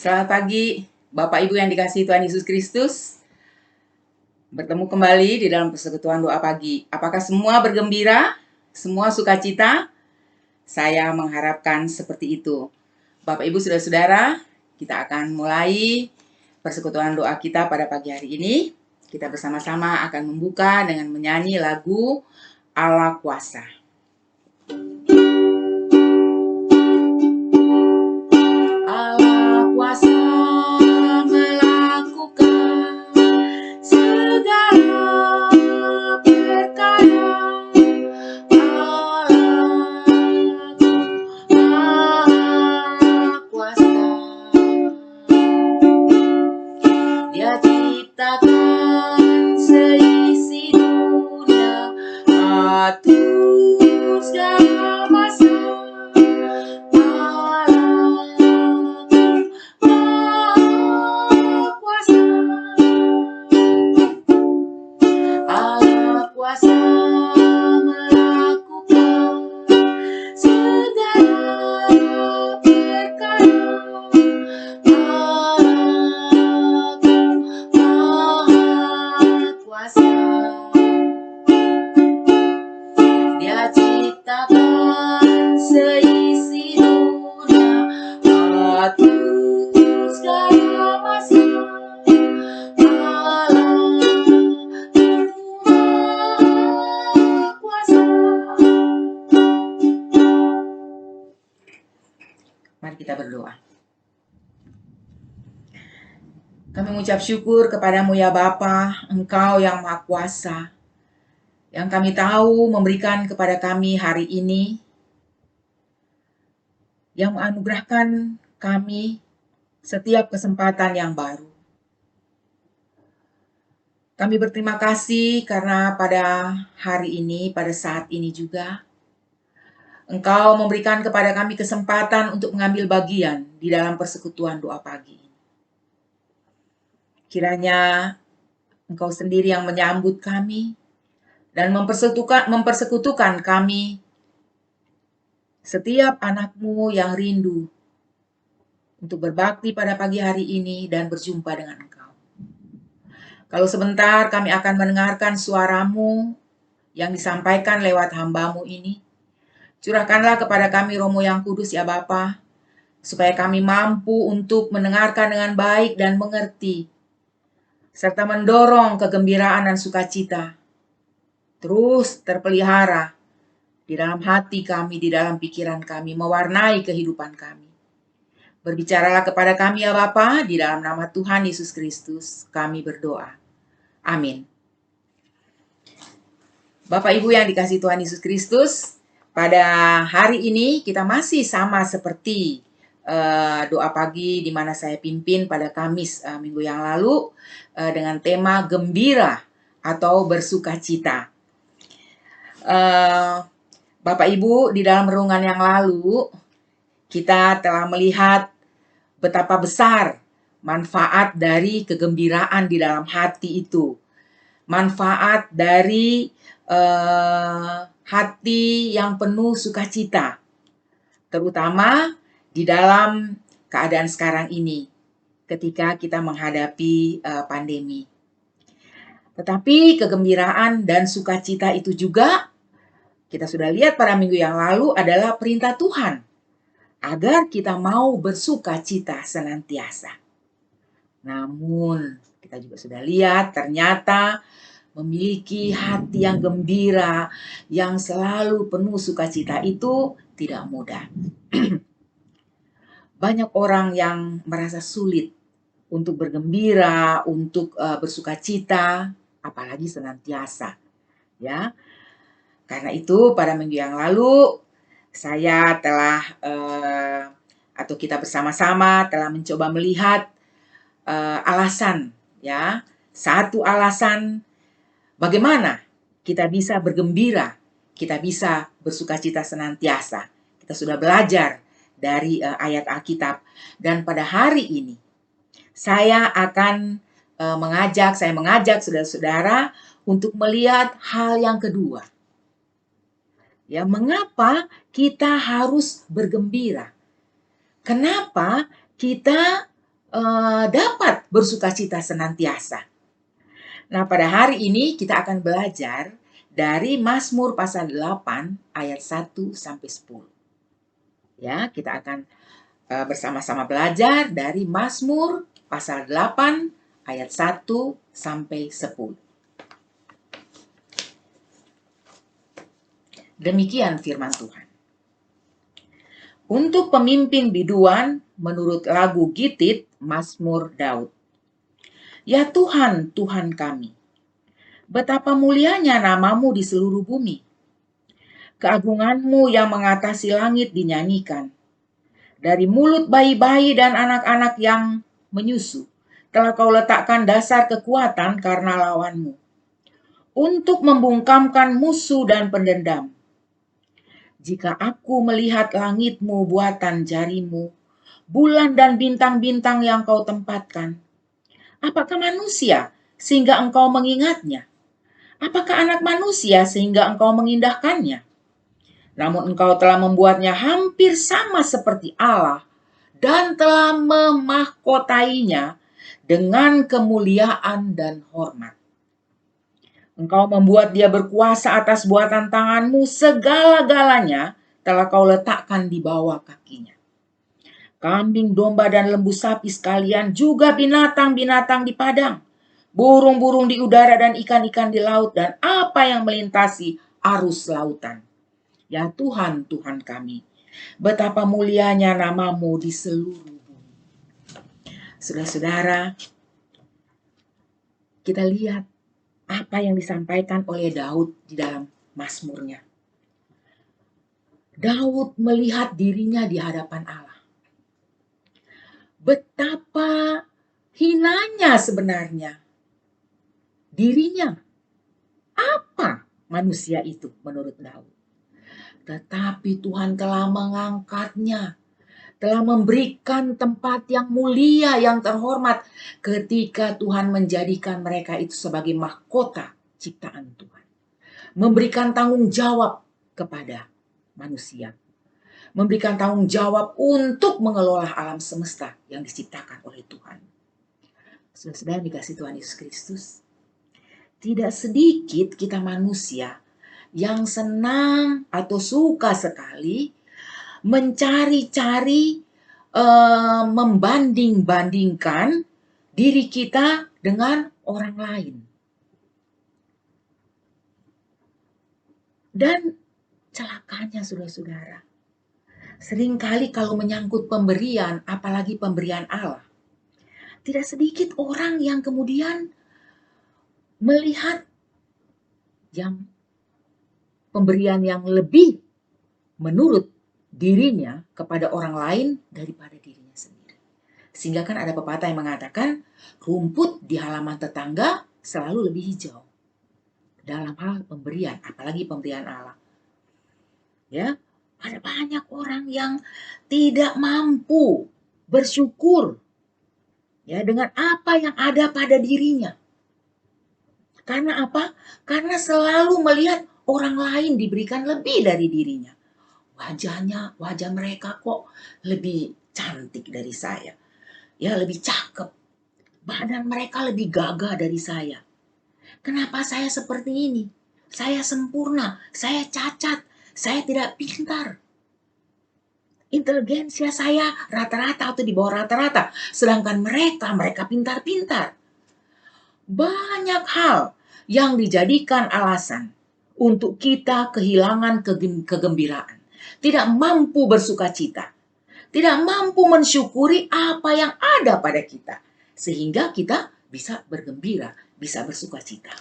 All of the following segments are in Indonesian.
Selamat pagi, Bapak Ibu yang dikasihi Tuhan Yesus Kristus. Bertemu kembali di dalam persekutuan doa pagi. Apakah semua bergembira? Semua sukacita? Saya mengharapkan seperti itu. Bapak Ibu saudara-saudara, kita akan mulai persekutuan doa kita pada pagi hari ini. Kita bersama-sama akan membuka dengan menyanyi lagu Allah Kuasa. Allah kuasa melakukan segala perkara. Allah kuasa. Dia ciptakan seisi dunia, atur segala masa. Allah kuasa melakukan segala perkara. Allah kuasa. Dia ciptakan seisi dunia, atur segala masa. Mari kita berdoa. Kami mengucap syukur kepadamu ya Bapa, Engkau yang Maha Kuasa, yang kami tahu memberikan kepada kami hari ini, yang menganugerahkan kami setiap kesempatan yang baru. Kami berterima kasih karena pada hari ini, pada saat ini juga, Engkau memberikan kepada kami kesempatan untuk mengambil bagian di dalam persekutuan doa pagi. Kiranya Engkau sendiri yang menyambut kami dan mempersekutukan kami, setiap anak-Mu yang rindu untuk berbakti pada pagi hari ini dan berjumpa dengan Engkau. Kalau sebentar kami akan mendengarkan suara-Mu yang disampaikan lewat hamba-Mu ini, curahkanlah kepada kami Roh-Mu yang kudus ya Bapa, supaya kami mampu untuk mendengarkan dengan baik dan mengerti, serta mendorong kegembiraan dan sukacita terus terpelihara di dalam hati kami, di dalam pikiran kami, mewarnai kehidupan kami. Berbicaralah kepada kami ya Bapa, di dalam nama Tuhan Yesus Kristus kami berdoa. Amin. Bapak Ibu yang dikasihi Tuhan Yesus Kristus, pada hari ini kita masih sama seperti doa pagi di mana saya pimpin pada Kamis minggu yang lalu dengan tema gembira atau bersukacita. Bapak Ibu, di dalam renungan yang lalu kita telah melihat betapa besar manfaat dari kegembiraan di dalam hati itu. Manfaat dari hati yang penuh sukacita, terutama di dalam keadaan sekarang ini ketika kita menghadapi pandemi. Tetapi kegembiraan dan sukacita itu juga kita sudah lihat pada minggu yang lalu adalah perintah Tuhan agar kita mau bersukacita senantiasa. Namun kita juga sudah lihat ternyata memiliki hati yang gembira, yang selalu penuh sukacita itu tidak mudah. Banyak orang yang merasa sulit untuk bergembira, untuk bersukacita, apalagi senantiasa. Ya, karena itu pada minggu yang lalu saya telah atau kita bersama-sama telah mencoba melihat alasan, ya, satu alasan bagaimana kita bisa bergembira, kita bisa bersukacita senantiasa. Kita sudah belajar dari ayat Alkitab. Dan pada hari ini, saya mengajak saudara-saudara untuk melihat hal yang kedua. Ya, mengapa kita harus bergembira? Kenapa kita dapat bersukacita senantiasa. Nah, pada hari ini kita akan belajar dari Mazmur pasal 8 ayat 1 sampai 10. Ya, kita akan bersama-sama belajar dari Mazmur pasal 8 ayat 1 sampai 10. Demikian firman Tuhan. Untuk pemimpin biduan menurut lagu Gitit Mazmur Daud. Ya Tuhan, Tuhan kami, betapa mulianya namamu di seluruh bumi. Keagunganmu yang mengatasi langit dinyanyikan. Dari mulut bayi-bayi dan anak-anak yang menyusu, telah kau letakkan dasar kekuatan karena lawanmu, untuk membungkamkan musuh dan pendendam. Jika aku melihat langitmu buatan jarimu, bulan dan bintang-bintang yang kau tempatkan, apakah manusia sehingga engkau mengingatnya? Apakah anak manusia sehingga engkau mengindahkannya? Namun engkau telah membuatnya hampir sama seperti Allah dan telah memahkotainya dengan kemuliaan dan hormat. Engkau membuat dia berkuasa atas buatan tanganmu, segala-galanya telah kau letakkan di bawah kakinya. Kambing, domba, dan lembu sapi sekalian, juga binatang-binatang di padang, burung-burung di udara dan ikan-ikan di laut, dan apa yang melintasi arus lautan. Ya Tuhan, Tuhan kami, betapa mulianya namamu di seluruh bumi. Saudara-saudara, kita lihat apa yang disampaikan oleh Daud di dalam Mazmurnya. Daud melihat dirinya di hadapan Allah. Betapa hinanya sebenarnya dirinya. Apa manusia itu menurut Daud? Tetapi Tuhan telah mengangkatnya, telah memberikan tempat yang mulia, yang terhormat ketika Tuhan menjadikan mereka itu sebagai mahkota ciptaan Tuhan. Memberikan tanggung jawab kepada manusia. Memberikan tanggung jawab untuk mengelola alam semesta yang diciptakan oleh Tuhan. Saudara-saudara dikasih Tuhan Yesus Kristus, tidak sedikit kita manusia yang senang atau suka sekali mencari-cari, membanding-bandingkan diri kita dengan orang lain. Dan celakanya saudara-saudara, seringkali kalau menyangkut pemberian, apalagi pemberian Allah, tidak sedikit orang yang kemudian melihat yang pemberian yang lebih menurut dirinya kepada orang lain daripada dirinya sendiri. Sehingga kan ada pepatah yang mengatakan rumput di halaman tetangga selalu lebih hijau dalam hal pemberian, apalagi pemberian Allah. Ya, ada banyak orang yang tidak mampu bersyukur ya dengan apa yang ada pada dirinya. Karena apa? Karena selalu melihat orang lain diberikan lebih dari dirinya. Wajah mereka kok lebih cantik dari saya. Ya, lebih cakep. Badan mereka lebih gagah dari saya. Kenapa saya seperti ini? Saya sempurna, saya cacat, saya tidak pintar. Inteligensia saya rata-rata atau di bawah rata-rata. Sedangkan mereka pintar-pintar. Banyak hal yang dijadikan alasan untuk kita kehilangan kegembiraan. Tidak mampu bersukacita. Tidak mampu mensyukuri apa yang ada pada kita. Sehingga kita bisa bergembira, bisa bersukacita.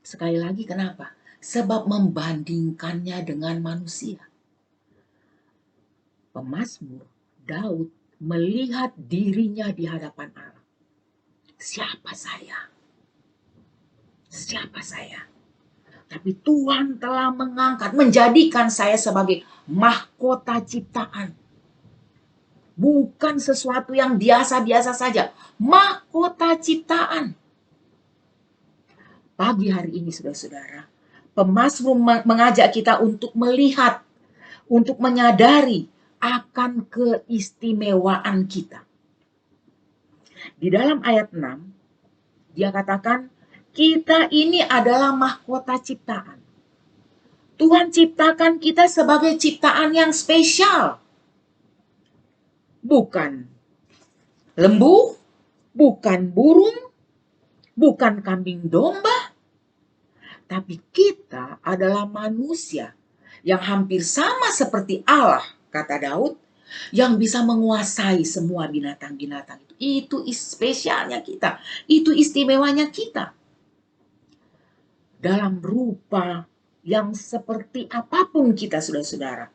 Sekali lagi kenapa? Sebab membandingkannya dengan manusia. Pemazmur Daud melihat dirinya di hadapan Allah. Siapa saya? Siapa saya? Tapi Tuhan telah mengangkat, menjadikan saya sebagai mahkota ciptaan. Bukan sesuatu yang biasa-biasa saja. Mahkota ciptaan. Pagi hari ini saudara-saudara, pemazmur mengajak kita untuk melihat, untuk menyadari akan keistimewaan kita. Di dalam ayat 6, dia katakan, kita ini adalah mahkota ciptaan. Tuhan ciptakan kita sebagai ciptaan yang spesial. Bukan lembu, bukan burung, bukan kambing domba, tapi kita adalah manusia yang hampir sama seperti Allah, kata Daud, yang bisa menguasai semua binatang-binatang itu. Itu spesialnya kita, itu istimewanya kita. Dalam rupa yang seperti apapun kita, saudara-saudara,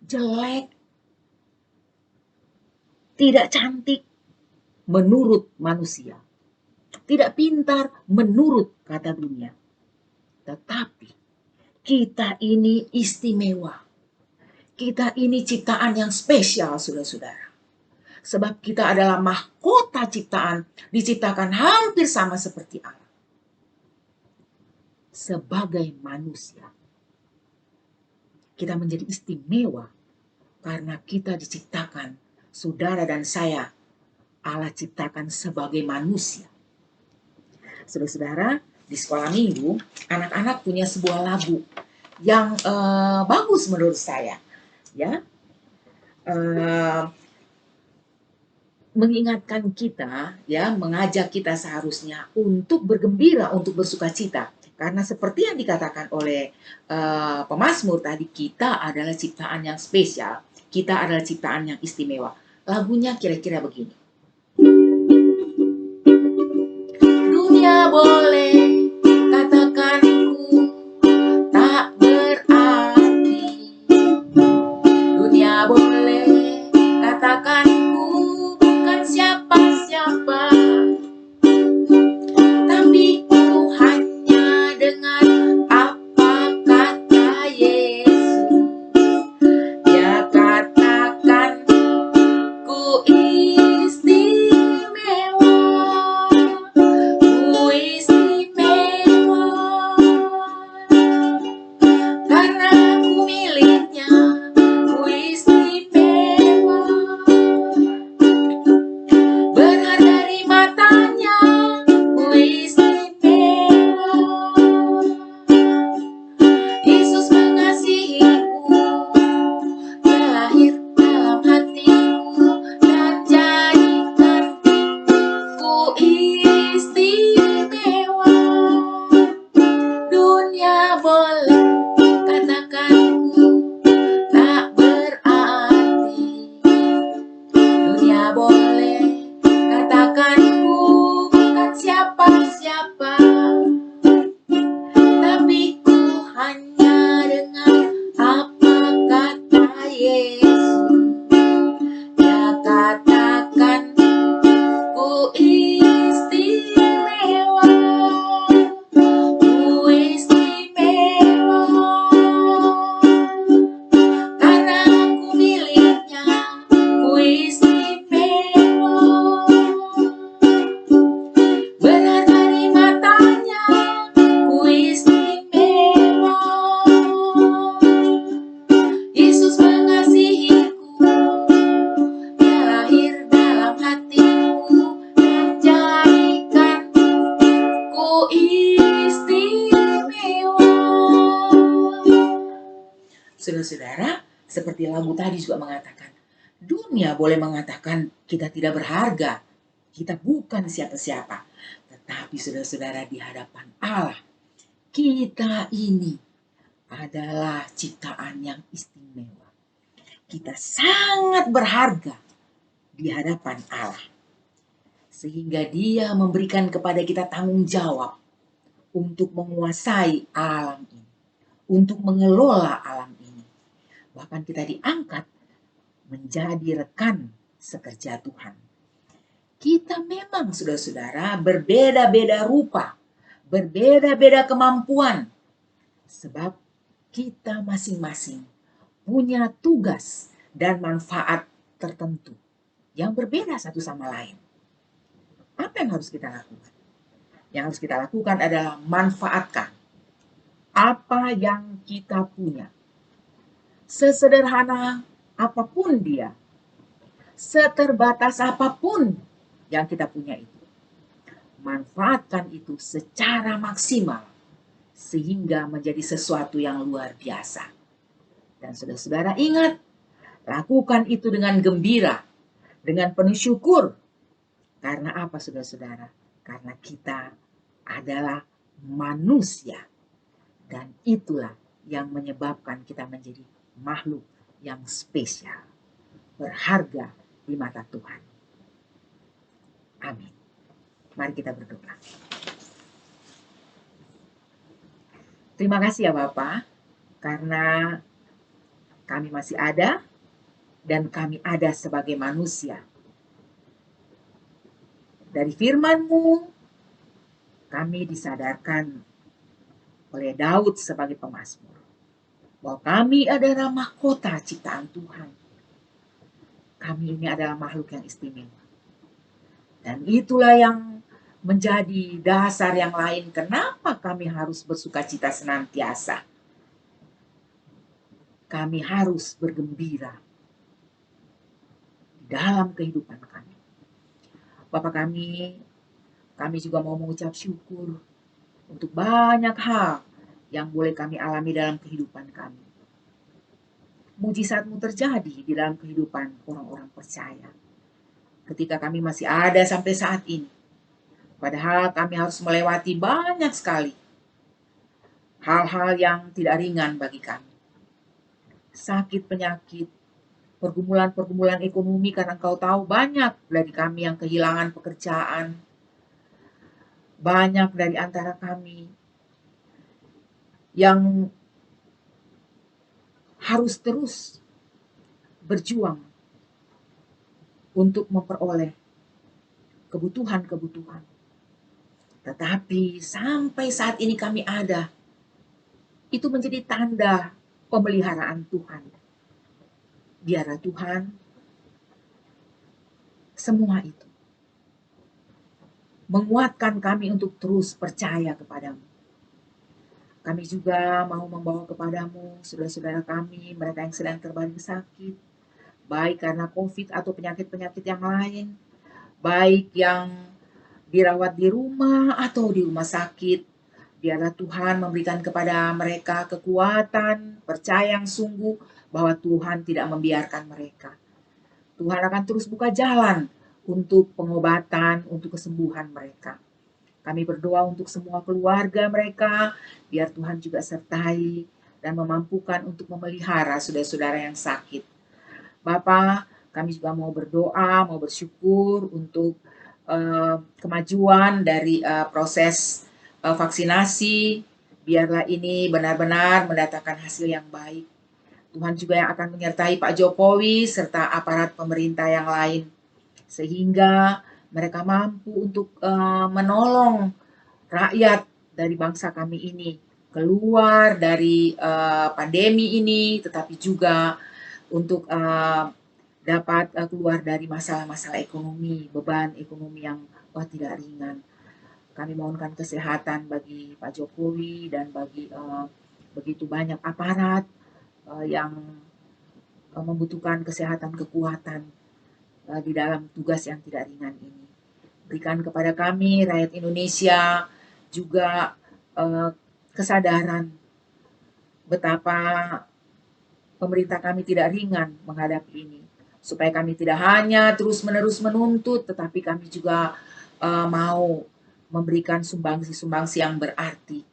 jelek, tidak cantik menurut manusia, tidak pintar menurut kata dunia, tetapi kita ini istimewa. Kita ini ciptaan yang spesial, saudara-saudara. Sebab kita adalah mahkota ciptaan, diciptakan hampir sama seperti Allah. Sebagai manusia, kita menjadi istimewa karena kita diciptakan, saudara dan saya, Allah ciptakan sebagai manusia. Saudara-saudara, di sekolah minggu, anak-anak punya sebuah lagu yang bagus menurut saya, ya, mengingatkan kita, ya, mengajak kita seharusnya untuk bergembira, untuk bersukacita. Karena seperti yang dikatakan oleh pemazmur tadi, kita adalah ciptaan yang spesial, kita adalah ciptaan yang istimewa. Lagunya kira-kira begini. Dunia boleh katakan ku tak berarti, dunia boleh katakan ku bukan siapa-siapa, tapi ku hanya dengan apa kata Yesus. Dia katakan ku istimewa, ku istimewa, karena ku miliknya, ku istimewa, berharga di matanya, ku istimewa. Yesus mengasihiku, Dia lahir dalam hatiku dan jadikanku istimewa. Dunia boleh katakan ku tak berarti, dunia boleh katakan ku bukan siapa-siapa, tapi ku hanya dengan apa kata Yesus. Dia katakan ku istimewa, ku istimewa, karena ku miliknya, ku istimewa, berharga di matanya, ku istimewa. Yesus mengasihiku, Dia lahir dalam hatiku dan jadikanku istimewa. Saudara-saudara, seperti lagu tadi juga mengatakan, dunia boleh mengatakan kita tidak berharga, kita bukan siapa-siapa, tetapi saudara-saudara, di hadapan Allah, kita ini adalah ciptaan yang istimewa. Kita sangat berharga di hadapan Allah, sehingga Dia memberikan kepada kita tanggung jawab untuk menguasai alam ini, untuk mengelola alam ini. Bahkan kita diangkat menjadi rekan sekerja Tuhan. Kita memang, saudara-saudara, berbeda-beda rupa, berbeda-beda kemampuan, sebab kita masing-masing punya tugas dan manfaat tertentu yang berbeda satu sama lain. Apa yang harus kita lakukan? Yang harus kita lakukan adalah manfaatkan apa yang kita punya. Sesederhana apapun dia, seterbatas apapun yang kita punya itu. Manfaatkan itu secara maksimal sehingga menjadi sesuatu yang luar biasa. Dan saudara-saudara ingat, lakukan itu dengan gembira, dengan penuh syukur. Karena apa saudara-saudara? Karena kita adalah manusia. Dan itulah yang menyebabkan kita menjadi makhluk yang spesial, berharga di mata Tuhan. Amin. Mari kita berdoa. Terima kasih ya Bapak, karena kami masih ada dan kami ada sebagai manusia. Dari firman-Mu, kami disadarkan oleh Daud sebagai pemazmur bahwa kami adalah mahkota ciptaan Tuhan. Kami ini adalah makhluk yang istimewa. Dan itulah yang menjadi dasar yang lain kenapa kami harus bersukacita senantiasa. Kami harus bergembira di dalam kehidupan kami. Bapak kami juga mau mengucap syukur untuk banyak hal yang boleh kami alami dalam kehidupan kami. Mujizat-Mu terjadi di dalam kehidupan orang-orang percaya. Ketika kami masih ada sampai saat ini. Padahal kami harus melewati banyak sekali hal-hal yang tidak ringan bagi kami. Sakit, penyakit, pergumulan-pergumulan ekonomi, karena Engkau tahu banyak dari kami yang kehilangan pekerjaan. Banyak dari antara kami yang harus terus berjuang untuk memperoleh kebutuhan-kebutuhan. Tetapi sampai saat ini kami ada, itu menjadi tanda pemeliharaan Tuhan. Biarlah Tuhan semua itu menguatkan kami untuk terus percaya kepadamu. Kami juga mau membawa kepadamu saudara-saudara kami, mereka yang sedang terbaring sakit, baik karena COVID atau penyakit-penyakit yang lain, baik yang dirawat di rumah atau di rumah sakit. Biarlah Tuhan memberikan kepada mereka kekuatan, percaya yang sungguh bahwa Tuhan tidak membiarkan mereka. Tuhan akan terus buka jalan untuk pengobatan, untuk kesembuhan mereka. Kami berdoa untuk semua keluarga mereka, biar Tuhan juga sertai dan memampukan untuk memelihara saudara-saudara yang sakit. Bapa, kami juga mau berdoa, mau bersyukur untuk kemajuan dari proses vaksinasi. Biarlah ini benar-benar mendatangkan hasil yang baik. Tuhan juga yang akan menyertai Pak Jokowi serta aparat pemerintah yang lain. Sehingga mereka mampu untuk menolong rakyat dari bangsa kami ini keluar dari pandemi ini, tetapi juga untuk dapat keluar dari masalah-masalah ekonomi, beban ekonomi yang tidak ringan. Kami mohonkan kesehatan bagi Pak Jokowi dan bagi begitu banyak aparat yang membutuhkan kesehatan, kekuatan di dalam tugas yang tidak ringan ini. Berikan kepada kami, rakyat Indonesia, juga kesadaran betapa pemerintah kami tidak ringan menghadapi ini. Supaya kami tidak hanya terus-menerus menuntut, tetapi kami juga mau memberikan sumbangsi-sumbangsi yang berarti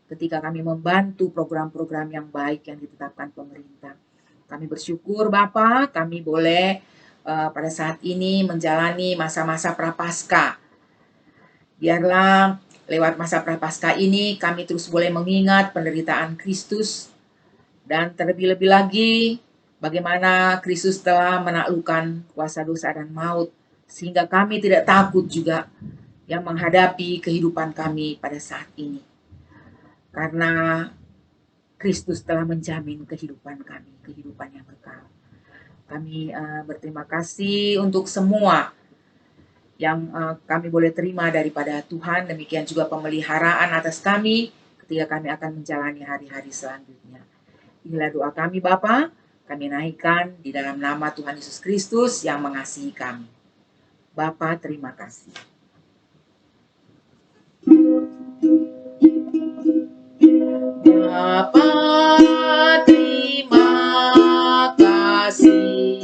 ketika kami membantu program-program yang baik yang ditetapkan pemerintah. Kami bersyukur Bapak, kami boleh pada saat ini menjalani masa-masa prapaskah. Biarlah lewat masa prapaskah ini kami terus boleh mengingat penderitaan Kristus dan terlebih-lebih lagi bagaimana Kristus telah menaklukkan kuasa dosa dan maut sehingga kami tidak takut juga yang menghadapi kehidupan kami pada saat ini. Karena Kristus telah menjamin kehidupan kami, kehidupan yang kekal. Kami berterima kasih untuk semua yang kami boleh terima daripada Tuhan. Demikian juga pemeliharaan atas kami ketika kami akan menjalani hari-hari selanjutnya. Inilah doa kami Bapa, kami naikkan di dalam nama Tuhan Yesus Kristus yang mengasihi kami. Bapa, terima kasih. Bapa, terima kasih.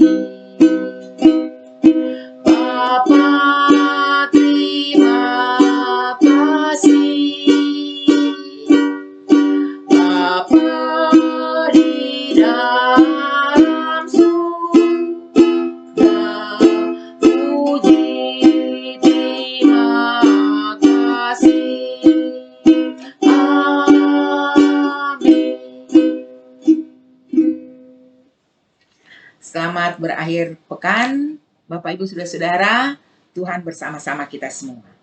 Bapa, terima kasih. Bapa di dalam surga, puji terima kasih. Amin. Selamat berakhir pekan, Bapak Ibu Saudara-saudara. Tuhan bersama-sama kita semua.